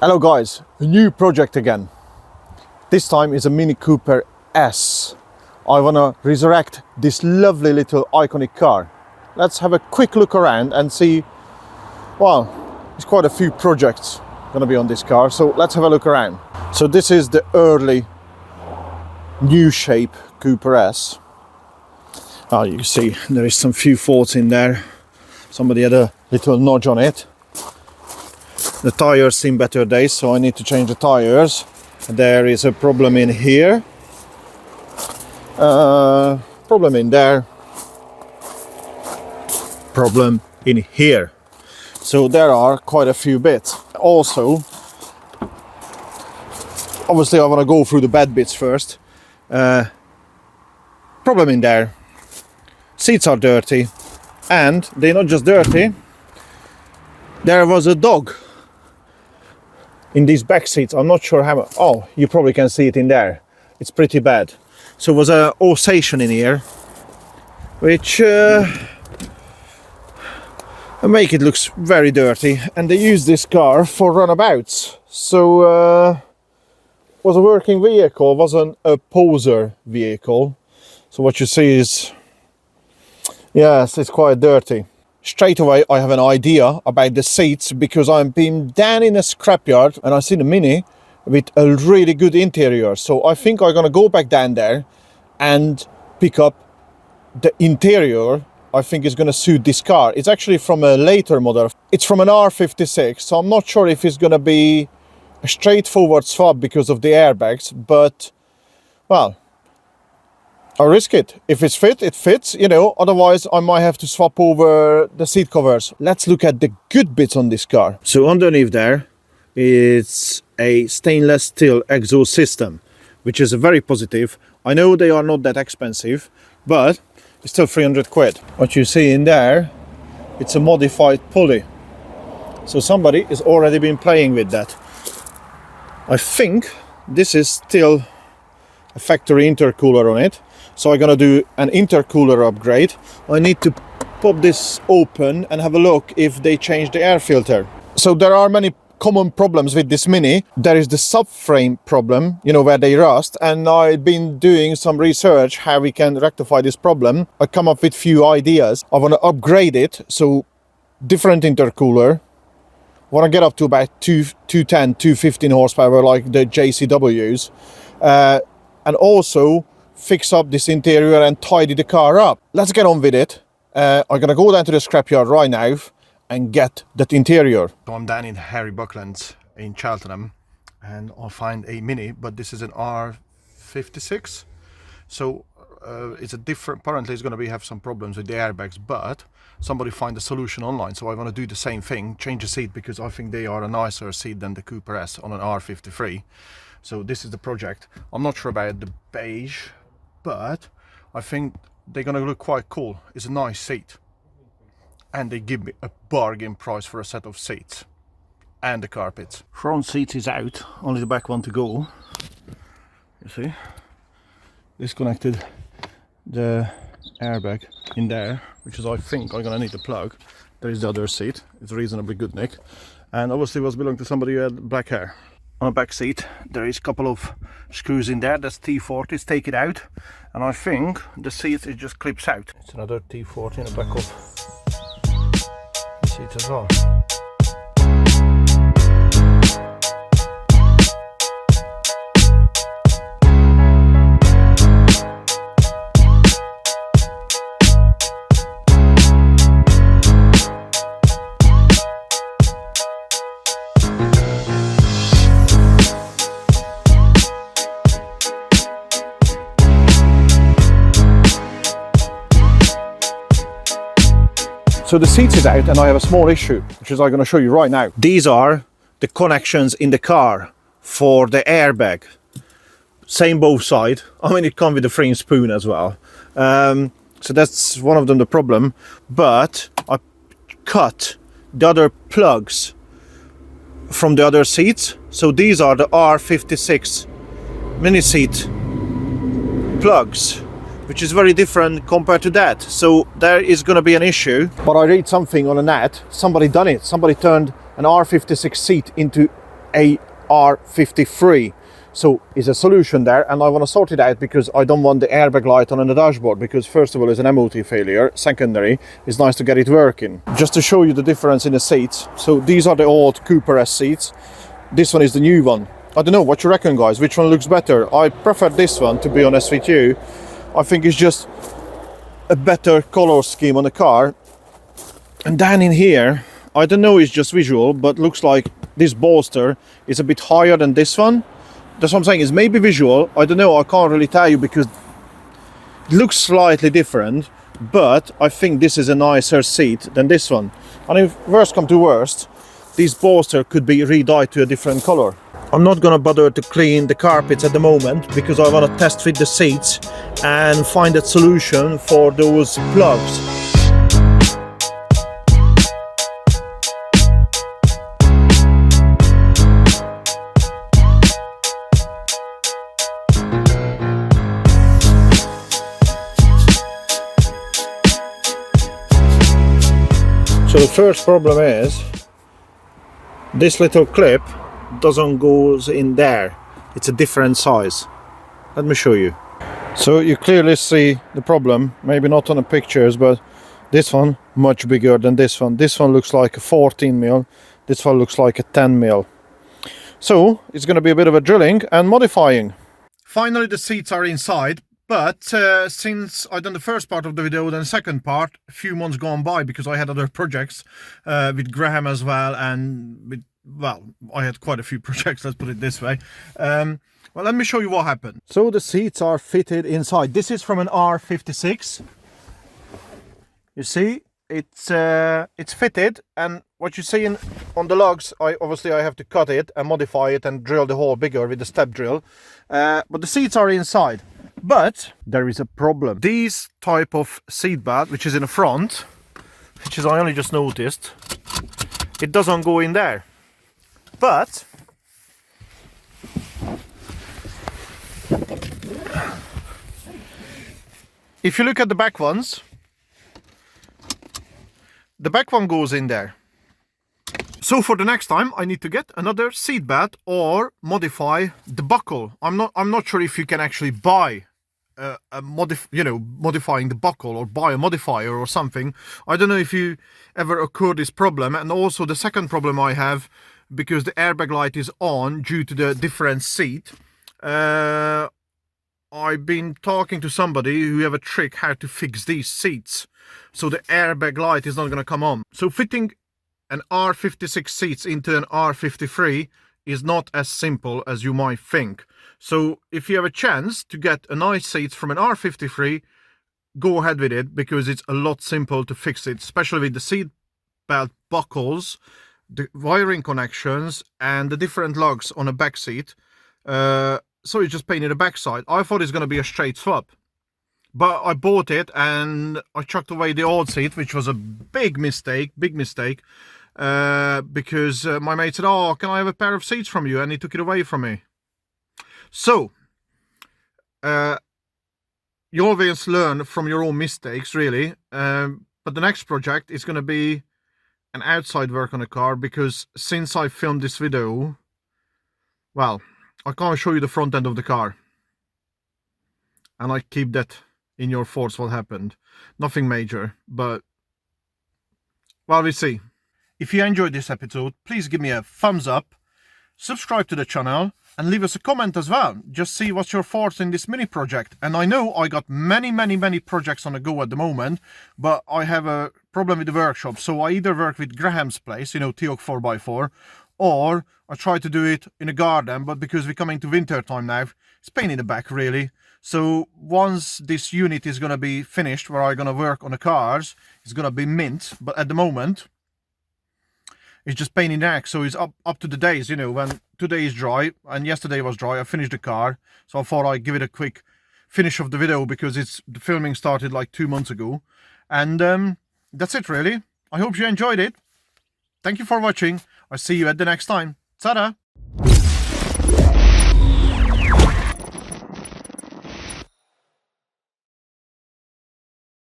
Hello guys, a new project again. This time is a MiniCooperS. I want to resurrect this lovely little iconic car. Let's have a quick look around and see, well, there's quite a few projects going to be on this car, so let's have a look around. So this is the early new shape Cooper S. Oh, you can see there is some few faults in there. Somebody had a little nudge on it. The tires seen better days, so I need to change the tires. There is a problem in here, problem in there, problem in here. So there are quite a few bits. Also, obviously I want to go through the bad bits first. Problem in there. Seats are dirty, and they're not just dirty. There was a dog in these back seats. I'm not sure how. Oh, you probably can see it in there. It's pretty bad. So it was a oscillation in here, which make it looks very dirty. And they use this car for runabouts. So was a working vehicle, wasn't a poser vehicle. So what you see is, yes, it's quite dirty. Straight away I have an idea about the seats, because I've been down in a scrapyard and I've seen a Mini with a really good interior. So I think I'm gonna go back down there and pick up the interior. I think it's gonna suit this car. It's actually from a later model. It's from an R56, so I'm not sure if it's gonna be a straightforward swap because of the airbags, but well, I'll risk it. If it's fit, it fits, you know, otherwise I might have to swap over the seat covers. Let's look at the good bits on this car. So underneath there, it's a stainless steel exhaust system, which is a very positive. I know they are not that expensive, but it's still 300 quid. What you see in there, it's a modified pulley. So somebody has already been playing with that. I think this is still a factory intercooler on it. So I'm gonna do an intercooler upgrade. I need to pop this open and have a look if they change the air filter. So there are many common problems with this Mini. There is the subframe problem, you know, where they rust, and I've been doing some research how we can rectify this problem. I come up with few ideas. I want to upgrade it, so different intercooler. I want to get up to about 210, 215 horsepower like the JCWs, and also fix up this interior and tidy the car up. Let's get on with it. I'm gonna go down to the scrapyard right now and get that interior. So I'm down in Harry Buckland in Cheltenham, and I'll find a Mini, but this is an R56. So it's a different, apparently it's gonna have some problems with the airbags, but somebody find a solution online. So I want to do the same thing, change the seat, because I think they are a nicer seat than the Cooper S on an R53. So this is the project. I'm not sure about the beige, but I think they're gonna look quite cool. It's a nice seat, and they give me a bargain price for a set of seats and the carpets. Front seat is out, only the back one to go. You see, disconnected the airbag in there, which is, I think I'm gonna need to plug. There is the other seat. It's reasonably good nick, and obviously was belonging to somebody who had black hair. On the back seat there is a couple of screws in there. That's T40s. Take it out, and I think the seat, it just clips out. It's another T40 in the back of the seat as well. So the seat is out, and I have a small issue, which is I'm going to show you right now. These are the connections in the car for the airbag. Same both sides. I mean, it comes with a free spoon as well. So that's one of them, the problem. But I cut the other plugs from the other seats. So these are the R56 Mini seat plugs, which is very different compared to that. So there is going to be an issue. But I read something on the net, somebody done it. Somebody turned an R56 seat into a R53. So it's a solution there, and I want to sort it out because I don't want the airbag light on the dashboard, because first of all it's an MOT failure, secondary it's nice to get it working. Just to show you the difference in the seats, so these are the old MiniCooperS seats, this one is the new one. I don't know, what you reckon guys, which one looks better? I prefer this one, to be honest with you. I think it's just a better color scheme on the car. And down in here, I don't know, it's just visual, but looks like this bolster is a bit higher than this one. That's what I'm saying, it's maybe visual, I don't know, I can't really tell you because it looks slightly different, but I think this is a nicer seat than this one. And if worst come to worst, this bolster could be re-dyed to a different color. I'm not gonna bother to clean the carpets at the moment because I want to test fit the seats and find a solution for those plugs. So the first problem is this little clip doesn't go in there. It's a different size. Let me show you. So you clearly see the problem, maybe not on the pictures, but this one much bigger than this one. This one looks like a 14 mil, this one looks like a 10 mil. So it's going to be a bit of a drilling and modifying. Finally the seats are inside. But since I done the first part of the video, then the second part, a few months gone by because I had other projects with Graham as well, and with, well, I had quite a few projects, let's put it this way. Well, let me show you what happened. So the seats are fitted inside. This is from an R56. You see, it's fitted, and what you see on the lugs, I have to cut it and modify it and drill the hole bigger with the step drill. But the seats are inside. But there is a problem. These type of seat belt, which is in the front, which is I only just noticed, it doesn't go in there. But if you look at the back ones, the back one goes in there. So for the next time I need to get another seat belt or modify the buckle. I'm not sure if you can actually buy modifying the buckle or buy a modifier or something. I don't know if you ever occurred this problem. And also the second problem I have, because the airbag light is on due to the different seat, I've been talking to somebody who have a trick how to fix these seats so the airbag light is not going to come on. So fitting an R56 seats into an R53 is not as simple as you might think. So if you have a chance to get a nice seat from an R53, go ahead with it, because it's a lot simple to fix it, especially with the seat belt buckles, the wiring connections and the different lugs on a back seat. So it's just painted the backside. I thought it's going to be a straight swap, but I bought it and I chucked away the old seat, which was a big mistake, because my mate said, "Oh, can I have a pair of seats from you?" And he took it away from me. So you always learn from your own mistakes, really. But the next project is going to be an outside work on the car, because since I filmed this video, well, I can't show you the front end of the car, and I keep that in your thoughts what happened. Nothing major, but well, we see. If you enjoyed this episode, please give me a thumbs up, subscribe to the channel, and leave us a comment as well. Just see what's your thoughts in this mini project. And I know I got many projects on the go at the moment, but I have a problem with the workshop. So I either work with Graham's place, Teok 4x4, or I try to do it in a garden, but because we're coming to winter time now, it's pain in the back really. So once this unit is going to be finished, where I'm going to work on the cars, it's going to be mint. But at the moment, it's just pain in the neck. So it's up to the days, when today is dry and yesterday was dry, I finished the car. So I thought I'd give it a quick finish of the video, because the filming started like 2 months ago. And that's it really. I hope you enjoyed it. Thank you for watching. I'll see you at the next time. Ta-da!